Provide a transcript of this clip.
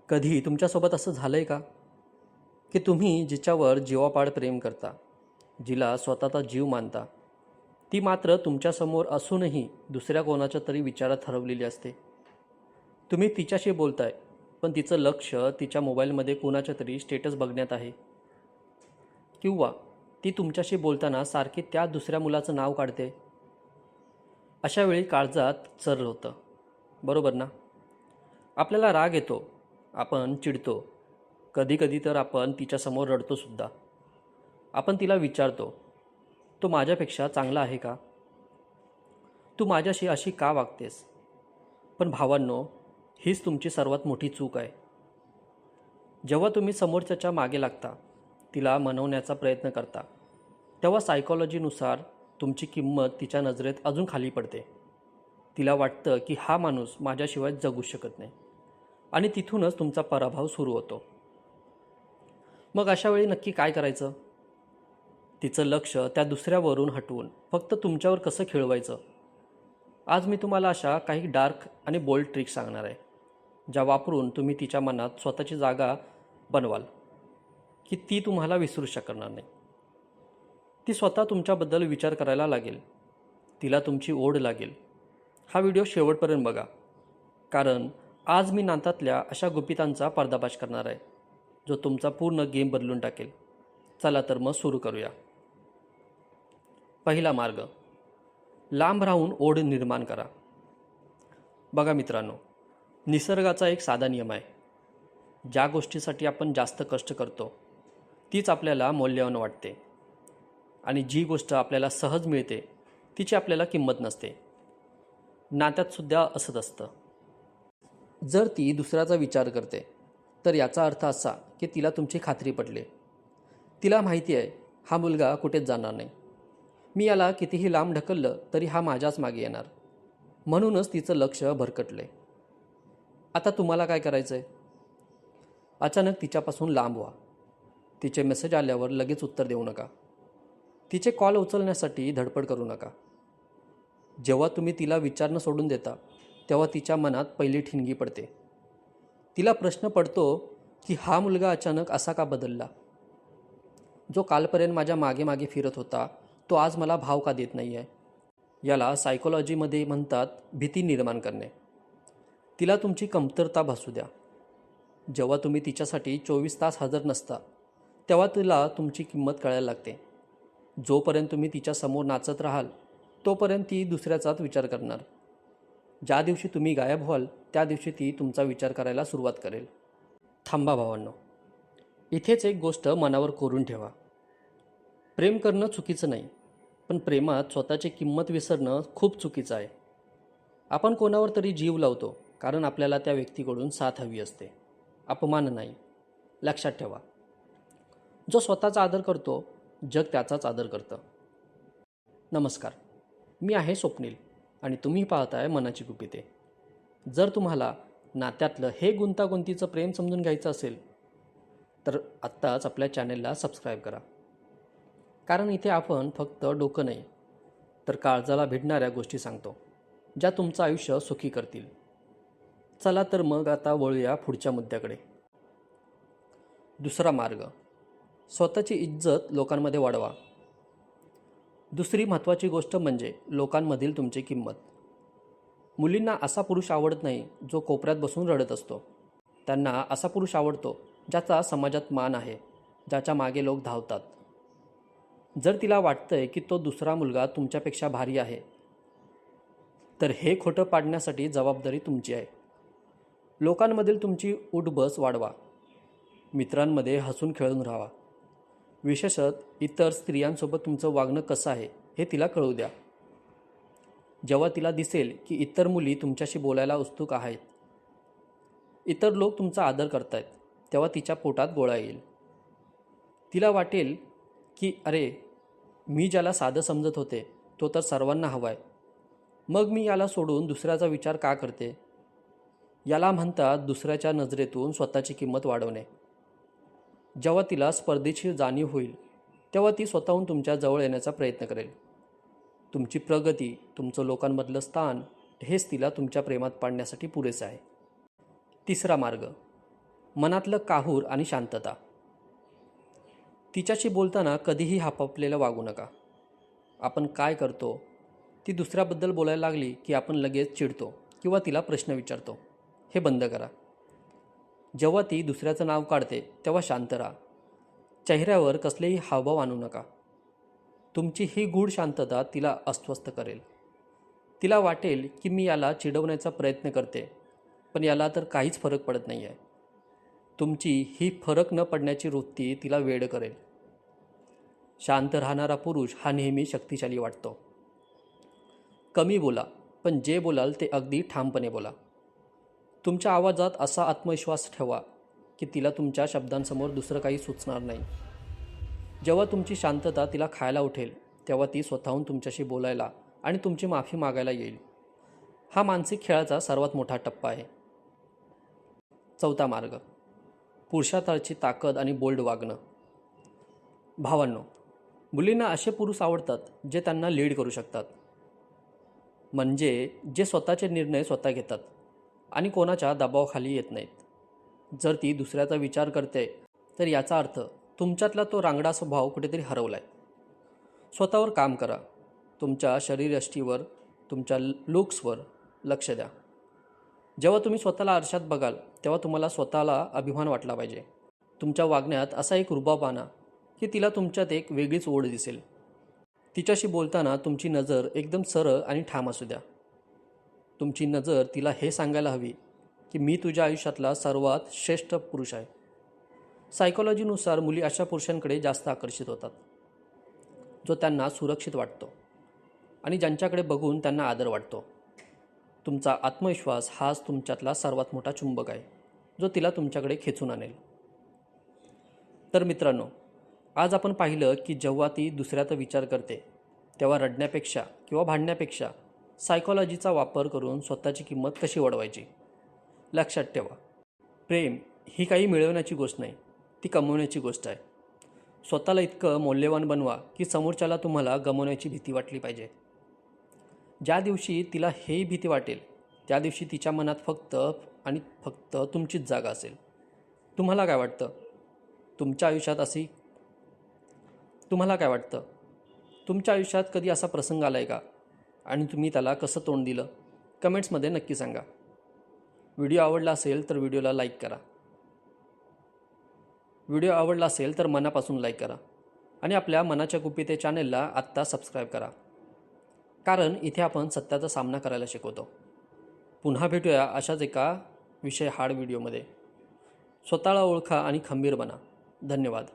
कधी तुमच्यासोबत असं झालं आहे का की तुम्ही जिच्यावर जीवापाड प्रेम करता, जिला स्वतःचा जीव मानता, ती मात्र तुमच्यासमोर असूनही दुसऱ्या कोणाच्या तरी विचारात हरवलेली असते. तुम्ही तिच्याशी बोलताय, पण तिचं लक्ष तिच्या मोबाईलमध्ये कोणाच्या तरी स्टेटस बघण्यात आहे. किंवा ती तुमच्याशी बोलताना सारखी त्या दुसऱ्या मुलाचं नाव काढते. अशा वेळी काळजात चर होतं, बरोबर ना? आपल्याला राग येतो, आपण चिडतो, कधीकधी तर आपण तिच्यासमोर रडतोसुद्धा. आपण तिला विचारतो, तो माझ्यापेक्षा चांगला आहे का? तू माझ्याशी अशी का वागतेस? पण भावांनो, हीच तुमची सर्वात मोठी चूक आहे. जेव्हा तुम्ही समोरच्याच्या मागे लागता, तिला मनवण्याचा प्रयत्न करता, तेव्हा सायकॉलॉजीनुसार तुमची किंमत तिच्या नजरेत अजून खाली पडते. तिला वाटतं की हा माणूस माझ्याशिवाय जगू शकत नाही, आणि तिथूनच तुमचा पराभव सुरू होतो. मग अशा वेळी नक्की काय करायचं? तिचं लक्ष त्या दुसऱ्यावरून हटवून फक्त तुमच्यावर कसं खेळवायचं? आज मी तुम्हाला अशा काही डार्क आणि बोल्ड ट्रिक्स सांगणार आहे, ज्या वापरून तुम्ही तिच्या मनात स्वतःची जागा बनवाल की ती तुम्हाला विसरू शकणार नाही. ती स्वतः तुमच्याबद्दल विचार करायला लागेल, तिला तुमची ओढ लागेल. हा व्हिडिओ शेवटपर्यंत बघा, कारण आज मी नात्यातल्या अशा गुपितांचा पर्दाफाश करणार आहे, जो तुमचा पूर्ण गेम बदलून टाकेल. चला तर मग सुरू करूया. पहिला मार्ग, लांब राहून ओढ निर्माण करा. बघा मित्रांनो, निसर्गाचा एक साधा नियम आहे. ज्या गोष्टीसाठी आपण जास्त कष्ट करतो तीच आपल्याला मौल्यवान वाटते, आणि जी गोष्ट आपल्याला सहज मिळते तिची आपल्याला किंमत नसते. नात्यातसुद्धा असंच असतं. जर ती दुसऱ्याचा विचार करते तर याचा अर्थ असा की तिला तुमची खात्री पटली. तिला माहिती आहे हा मुलगा कुठेच जाणार नाही, मी याला कितीही लांब ढकललं तरी हा माझ्याच मागे येणार. म्हणूनच तिचं लक्ष भरकटले. आता तुम्हाला काय करायचं आहे? अचानक तिच्यापासून लांब व्हा. तिचे मेसेज आल्यावर लगेच उत्तर देऊ नका. तिचे कॉल उचलण्यासाठी धडपड करू नका. जेव्हा तुम्ही तिला विचारणं सोडून देता, तेव्हा तिच्या मनात पहिली ठिणगी पडते. तिला प्रश्न पडतो की हा मुलगा अचानक असा का बदलला? जो कालपर्यंत माझ्या मागे मागे फिरत होता, तो आज मला भाव का देत नाही आहे? याला सायकोलॉजीमध्ये म्हणतात भीती निर्माण करणे. तिला तुमची कमतरता भासू द्या. जेव्हा तुम्ही तिच्यासाठी 24 तास हजर नसता, तेव्हा तिला तुमची किंमत कळायला लागते. जोपर्यंत तुम्ही तिच्यासमोर नाचत राहाल, तोपर्यंत ती दुसऱ्याचाच विचार करणार. ज्या दिवशी तुम्ही गायब व्हाल, त्या दिवशी ती तुमचा विचार करायला सुरुवात करेल. थांबा भावांनो, इथेच एक गोष्ट मनावर कोरून ठेवा. प्रेम करणं चुकीचं नाही, पण प्रेमात स्वतःची किंमत विसरणं खूप चुकीचं आहे. आपण कोणावर तरी जीव लावतो कारण आपल्याला त्या व्यक्तीकडून साथ हवी असते, अपमान नाही. लक्षात ठेवा, जो स्वतःचा आदर करतो, जग त्याचाच आदर करतं. नमस्कार, मी आहे स्वप्नील, आणि तुम्ही पाहताय मनाची गुपिते. जर तुम्हाला नात्यातलं हे गुंतागुंतीचं प्रेम समजून घ्यायचं असेल तर आत्ताच आपल्या चॅनेलला सबस्क्राईब करा, कारण इथे आपण फक्त डोकं नाही तर काळजाला भिडणाऱ्या गोष्टी सांगतो, ज्या तुमचं आयुष्य सुखी करतील. चला तर मग आता वळूया पुढच्या मुद्द्याकडे. दुसरा मार्ग, स्वतःची इज्जत लोकांमध्ये वाढवा. दुसरी महत्त्वाची गोष्ट म्हणजे लोकांमधील तुमची किंमत. मुलींना असा पुरुष आवडत नाही जो कोपऱ्यात बसून रडत असतो. त्यांना असा पुरुष आवडतो ज्याचा समाजात मान आहे, ज्याच्या मागे लोक धावतात. जर तिला वाटतंय की तो दुसरा मुलगा तुमच्यापेक्षा भारी आहे, तर हे खोटं पाडण्यासाठी जबाबदारी तुमची आहे. लोकांमधील तुमची उठबस वाढवा. मित्रांमध्ये हसून खेळून राहा. विशेषतः इतर स्त्रियांसोबत तुमचं वागणं कसं आहे हे तिला कळू द्या. जेव्हा तिला दिसेल की इतर मुली तुमच्याशी बोलायला उत्सुक आहेत, इतर लोक तुमचा आदर करतायत, तेव्हा तिच्या पोटात गोळा येईल. तिला वाटेल की अरे, मी ज्याला साधं समजत होते तो तर सर्वांना हवा आहे, मग मी याला सोडून दुसऱ्याचा विचार का करते? याला म्हणतात दुसऱ्याच्या नजरेतून स्वतःची किंमत वाढवणे. जेव्हा तिला स्पर्धेची जाणीव होईल, तेव्हा ती स्वतःहून तुमच्या जवळ येण्याचा प्रयत्न करेल. तुमची प्रगती, तुमचं लोकांमधलं स्थान हेच तिला तुमच्या प्रेमात पाडण्यासाठी पुरेसे आहे. तिसरा मार्ग, मनातलं काहूर आणि शांतता. तिच्याशी बोलताना कधीही हापापलेलं वागू नका. आपण काय करतो, ती दुसऱ्याबद्दल बोलायला लागली की आपण लगेच चिडतो किंवा तिला प्रश्न विचारतो. हे बंद करा. जेव्हा ती दुसऱ्याचं नाव काढते तेव्हा शांत राहा. चेहऱ्यावर कसलेही हावभाव आणू नका. तुमची ही गूढ शांतता तिला अस्वस्थ करेल. तिला वाटेल की मी याला चिडवण्याचा प्रयत्न करते, पण याला तर काहीच फरक पडत नाही आहे. तुमची ही फरक न पडण्याची वृत्ती तिला वेड करेल. शांत राहणारा पुरुष हा नेहमी शक्तिशाली वाटतो. कमी बोला, पण जे बोलाल ते अगदी ठामपणे बोला. तुमच्या आवाजात असा आत्मविश्वास ठेवा की तिला तुमच्या शब्दांसमोर दुसरं काही सुचणार नाही. जेव्हा तुमची शांतता तिला खायला उठेल तेव्हा ती स्वतःहून तुमच्याशी बोलायला आणि तुमची माफी मागायला येईल. हा मानसिक खेळाचा सर्वात मोठा टप्पा आहे. चौथा मार्ग, पुरुषातळची ताकद आणि बोल्ड वागणं. भावांनो, मुलींना असे पुरुष आवडतात जे त्यांना लीड करू शकतात. म्हणजे जे स्वतःचे निर्णय स्वतः घेतात आणि कोणाच्या दबावाखाली येत नाहीत. जर ती दुसऱ्याचा विचार करते तर याचा अर्थ तुमच्यातला तो रांगडा स्वभाव कुठेतरी हरवला आहे. स्वतःवर काम करा. तुमच्या शरीरयष्टीवर, तुमच्या लुक्सवर लक्ष द्या. जेव्हा तुम्ही स्वतःला आरशात बघाल तेव्हा तुम्हाला स्वतःला अभिमान वाटला पाहिजे. तुमच्या वागण्यात असा एक रुबाब आणा की तिला तुमच्यात एक वेगळीच ओढ दिसेल. तिच्याशी बोलताना तुमची नजर एकदम सरळ आणि ठाम असू द्या. तुमची नजर तिला हे सांगायला हवी की मी तुझ्या आयुष्यातला सर्वात श्रेष्ठ पुरुष आहे. सायकोलॉजीनुसार मुली अशा पुरुषांकडे जास्त आकर्षित होतात जो त्यांना सुरक्षित वाटतो आणि ज्यांच्याकडे बघून त्यांना आदर वाटतो. तुमचा आत्मविश्वास हाच तुमच्यातला सर्वात मोठा चुंबक आहे जो तिला तुमच्याकडे खेचून आणेल. तर मित्रांनो, आज आपण पाहिलं की जेव्हा ती दुसऱ्याचा विचार करते तेव्हा रडण्यापेक्षा किंवा भांडण्यापेक्षा सायकोलॉजीचा वापर करून स्वतःची किंमत कशी वाढवायची. लक्षात ठेवा, प्रेम ही काही मिळवण्याची गोष्ट नाही, ती कमवण्याची गोष्ट आहे. स्वतःला इतकं मौल्यवान बनवा की समोरच्याला तुम्हाला गमावण्याची भीती वाटली पाहिजे. ज्या दिवशी तिला हेही भीती वाटेल त्या दिवशी तिच्या मनात फक्त आणि फक्त तुमचीच जागा असेल. तुम्हाला काय वाटतं? तुमच्या आयुष्यात कधी असा प्रसंग आला आहे का आणि तुम्ही त्याला कसं तोंड दिलं? कमेंट्समध्ये नक्की सांगा. व्हिडिओ आवडला असेल तर व्हिडिओला लाईक करा. व्हिडिओ आवडला असेल तर मनापासून लाईक करा आणि आपल्या मनाच्या गुपिते चॅनेलला आत्ता सबस्क्राईब करा. कारण इथे आपण सत्याचा सामना करायला शिकवतो. पुन्हा भेटूया अशाच एका विषय हार्ड व्हिडिओमध्ये. स्वतःला ओळखा आणि खंबीर बना. धन्यवाद.